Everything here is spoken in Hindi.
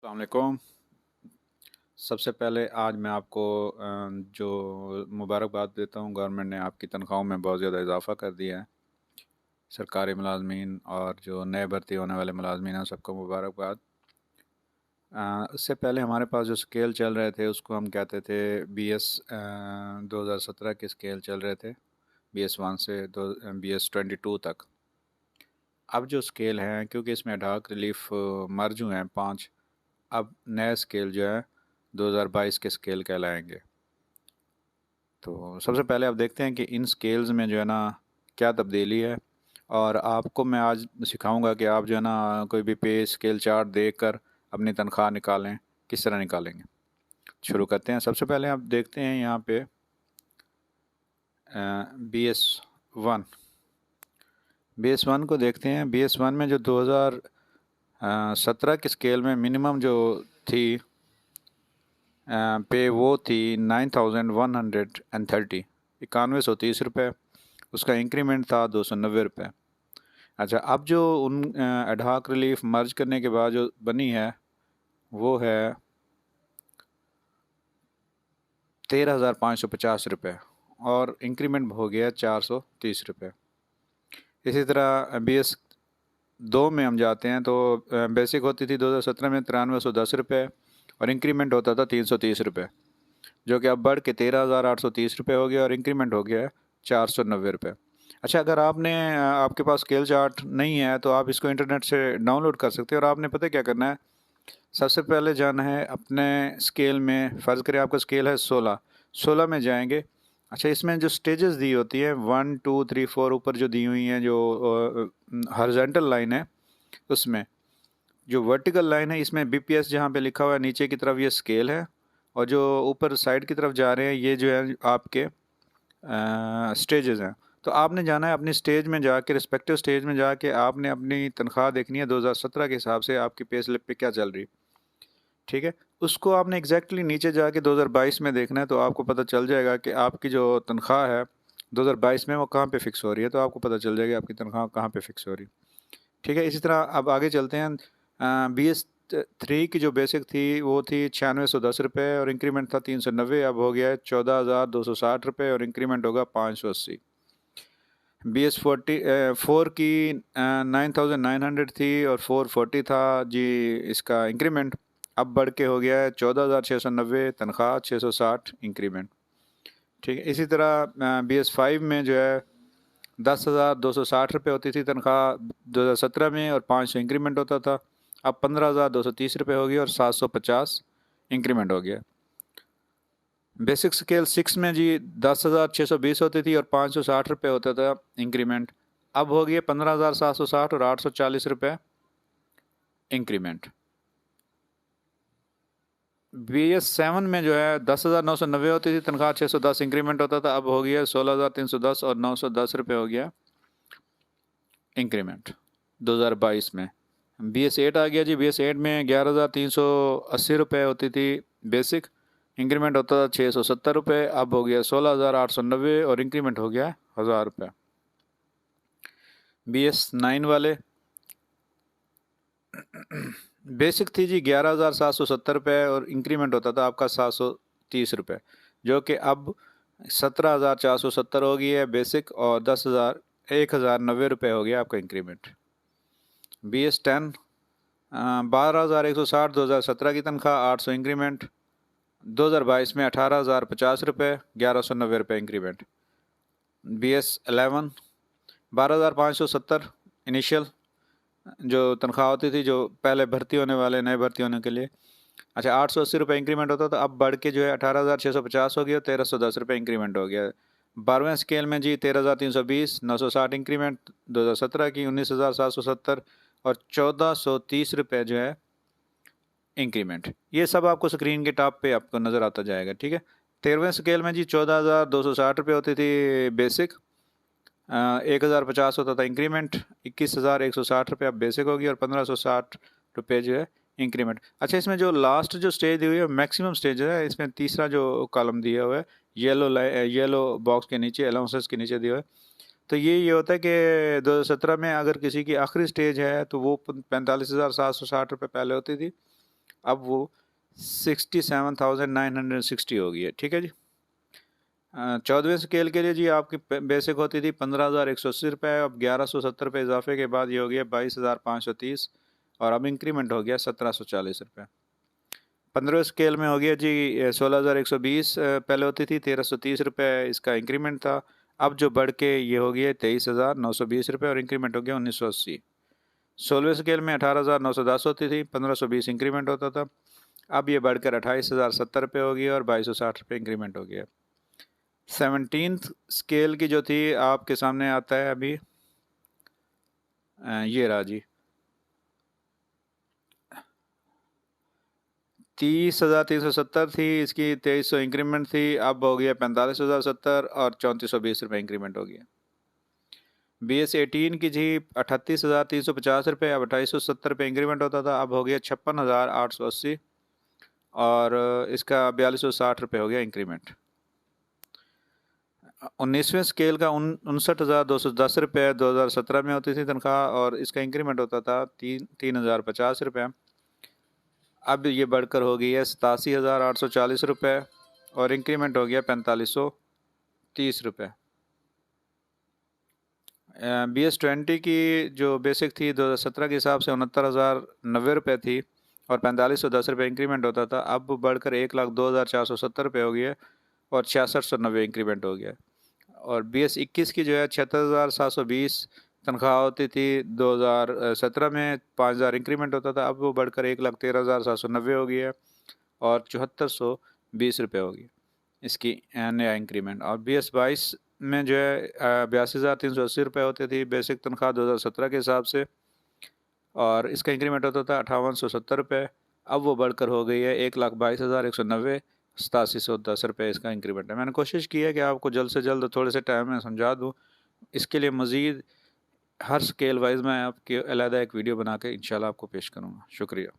अस्सलाम वालेकुम। सबसे पहले आज मैं आपको जो मुबारकबाद देता हूँ। गवर्नमेंट ने आपकी तनख्वाहों में बहुत ज़्यादा इजाफ़ा कर दिया है। सरकारी मुलाजमीन और जो नए भर्ती होने वाले मुलाजमीन हैं सबको मुबारकबाद। इससे पहले हमारे पास जो स्केल चल रहे थे उसको हम कहते थे BS 2017 के स्केल चल रहे थे, BS 1 से BS 22 तक। अब जो स्केल हैं, क्योंकि इसमें एडहॉक रिलीफ मर्ज हुए हैं 5, अब नया स्केल जो है 2022 के स्केल कहलाएंगे। तो सबसे पहले आप देखते हैं कि इन स्केल्स में जो है ना क्या तब्दीली है, और आपको मैं आज सिखाऊंगा कि आप जो है ना कोई भी पे स्केल चार्ट देखकर अपनी तनख्वाह निकालें, किस तरह निकालेंगे। शुरू करते हैं। सबसे पहले आप देखते हैं यहाँ पे BS 1 BS 1 को देखते हैं। BS 1 में जो 2017 के स्केल में मिनिमम जो थी पे वो थी 9130, 9130 रुपये। उसका इंक्रीमेंट था 290 रुपये। अच्छा, अब जो उन एडहॉक रिलीफ मर्ज करने के बाद जो बनी है वो है 13,550 रुपये, और इंक्रीमेंट हो गया 430 रुपये। इसी तरह BS 2 में हम जाते हैं तो बेसिक होती थी 2017 में 9310 रुपये, और इंक्रीमेंट होता था 330 रुपये, जो कि अब बढ़ के 13,830 रुपये हो गया, और इंक्रीमेंट हो गया है 490 रुपये। अच्छा, अगर आपने आपके पास स्केल चार्ट नहीं है तो आप इसको इंटरनेट से डाउनलोड कर सकते हैं। और आपने पता क्या करना है, सबसे पहले जाना है अपने स्केल में। फ़र्ज़ करें आपका स्केल है 16 में जाएंगे। अच्छा, इसमें जो स्टेजेस दी होती है 1 2 3 4 ऊपर जो दी हुई हैं, जो हॉरिजॉन्टल लाइन है, उसमें जो वर्टिकल लाइन है इसमें BPS जहाँ पे लिखा हुआ है नीचे की तरफ ये स्केल है, और जो ऊपर साइड की तरफ जा रहे हैं ये जो है आपके स्टेजेस हैं। तो आपने जाना है अपनी स्टेज में जाके, रिस्पेक्टिव स्टेज में जाके आपने अपनी तनख्वाह देखनी है 2017 के हिसाब से आपकी पे स्लिप पे क्या चल रही। ठीक है, उसको आपने एग्जैक्टली नीचे जाके 2022 में देखना है, तो आपको पता चल जाएगा कि आपकी जो तनख्वाह है 2022 में वो कहाँ पे फिक्स हो रही है। तो आपको पता चल जाएगा आपकी तनख्वाह कहाँ पे फिक्स हो रही है। ठीक है, इसी तरह अब आगे चलते हैं। BS 3 की जो बेसिक थी वो थी 9610 रुपये, और इंक्रीमेंट था 390, अब हो गया है 14,260 रुपये, और इंक्रीमेंट होगा 580। BS 4 की 9,900 थी, और 440 था जी इसका इंक्रीमेंट। अब बढ़ के हो गया है 14,690, तनख्वाह 660, इंक्रीमेंट। ठीक है, इसी तरह BS 5 में जो है 10,260 रुपये होती थी तनख्वाह 2017 में, और 500 इंक्रीमेंट होता था। अब 15,230 रुपये हो गई, और 750 इंक्रीमेंट हो गया। बेसिक स्केल 6 में जी 10,620 होती थी, और 560 रुपये होता था इंक्रीमेंट। अब हो गया 15,760 और 840 रुपये इंक्रीमेंट। BS 7 में जो है 10,990 होती थी तनख्वाह, 610 इंक्रीमेंट होता था। अब हो गया 16,310 और 910 रुपये हो गया इंक्रीमेंट 2022 में। BS 8 आ गया जी। BS 8 में 11,380 रुपये होती थी बेसिक, इंक्रीमेंट होता था 670 रुपये। अब हो गया 16,890, और इंक्रीमेंट हो गया 1,000 रुपये। BS 9 वाले बेसिक थी जी 11,770 रुपये, और इंक्रीमेंट होता था आपका 730 रुपये, जो कि अब 17,470 हो गई है बेसिक, और 1,090 रुपये हो गया आपका इंक्रीमेंट। BS 10 12,160 2017 की तनख्वाह, 800 इंक्रीमेंट। 2022 में 18,050 रुपये, 1,190 रुपये इंक्रीमेंट। BS 11 12,570 इनिशियल जो तनख्वाह होती थी, जो पहले भर्ती होने वाले नए भर्ती होने के लिए। अच्छा, 880 रुपये इंक्रीमेंट होता था। अब बढ़ के जो है 18,650 हो गया, 1,310 रुपये इंक्रीमेंट हो गया। 12वें स्केल में जी 13,320, 960 इंक्रीमेंट 2017 की, 19,770, और 1,430 रुपये जो है इंक्रीमेंट। ये सब आपको स्क्रीन के टॉप पे आपको नज़र आता जाएगा। ठीक है, 13वें स्केल में जी 14,260 रुपये होती थी बेसिक, 1,050 होता था इंक्रीमेंट, 21,160 रुपये अब बेसिक होगी, और 1,560 रुपये जो है इंक्रीमेंट। अच्छा, इसमें जो लास्ट जो स्टेज दी हुई है मैक्सिमम स्टेज है, इसमें तीसरा जो कॉलम दिया हुआ है येलो बॉक्स के नीचे, अलाउंसेस के नीचे दिया हुआ है। तो ये होता है कि 2017 में अगर किसी की आखिरी स्टेज है तो वो 45,760 रुपये पहले होती थी, अब वो 67,960 हो गई है। ठीक है जी। 14वें स्केल के लिए जी आपकी बेसिक होती थी 15,180 रुपये, अब 1170 रुपये इजाफे के बाद ये हो गया 22,530, और अब इंक्रीमेंट हो गया 1740 रुपये। 15वें स्केल में हो गया जी 16,120, पहले होती थी 1,330 रुपये, इसका इंक्रीमेंट था। अब जो बढ़ के ये हो गया 23,920 रुपये और इंक्रीमेंट हो गया 1980। 16वें स्केल में 18,910 होती थी, 1520 इंक्रीमेंट होता था। अब ये बढ़कर 28,070 रुपये हो गया और 2260 रुपये इंक्रीमेंट हो गया। 17th स्केल की जो थी आपके सामने आता है अभी, ये रहा जी 30,370 थी, इसकी 2300 इंक्रीमेंट थी, अब हो गया 45,070 और 3420 रुपये इंक्रीमेंट हो गया। BS18 की जी 38,350 रुपये, अब 2870 रुपये इंक्रीमेंट होता था, अब हो गया 56,880 और इसका 4260 रुपये हो गया इंक्रीमेंट। 19वें स्केल का 59,210 रुपये 2017 में होती थी तनख्वाह, और इसका इंक्रीमेंट होता था 3,050 रुपये। अब ये बढ़कर हो गई है 87,840 रुपये और इंक्रीमेंट हो गया 4530 रुपये। BS20 की जो बेसिक थी 2017 के हिसाब से 69,090 रुपये थी और 4510 रुपये इंक्रीमेंट होता था, अब बढ़कर 1,02,470 रुपये हो गया और 6690 इंक्रीमेंट हो गया। और BS21 की जो है 76,720 तनख्वाह होती थी 2017 में, 5,000 इंक्रीमेंट होता था, अब वो बढ़कर 1,13,790 हो गई है और 7420 रुपये हो गई इसकी नया इंक्रीमेंट। और BS22 में जो है 82,380 रुपये होती थी बेसिक तनख्वाह 2017 के हिसाब से, और इसका इंक्रीमेंट होता था 5870 रुपये, अब वो बढ़कर हो गई है 1,22,190, 8710 रुपये इसका इंक्रीमेंट है। मैंने कोशिश की है कि आपको जल्द से जल्द थोड़े से टाइम में समझा दूँ। इसके लिए मज़ीद हर स्केल वाइज मैं आपके अलहदा एक वीडियो बना के इंशाल्लाह आपको पेश करूँगा। शुक्रिया।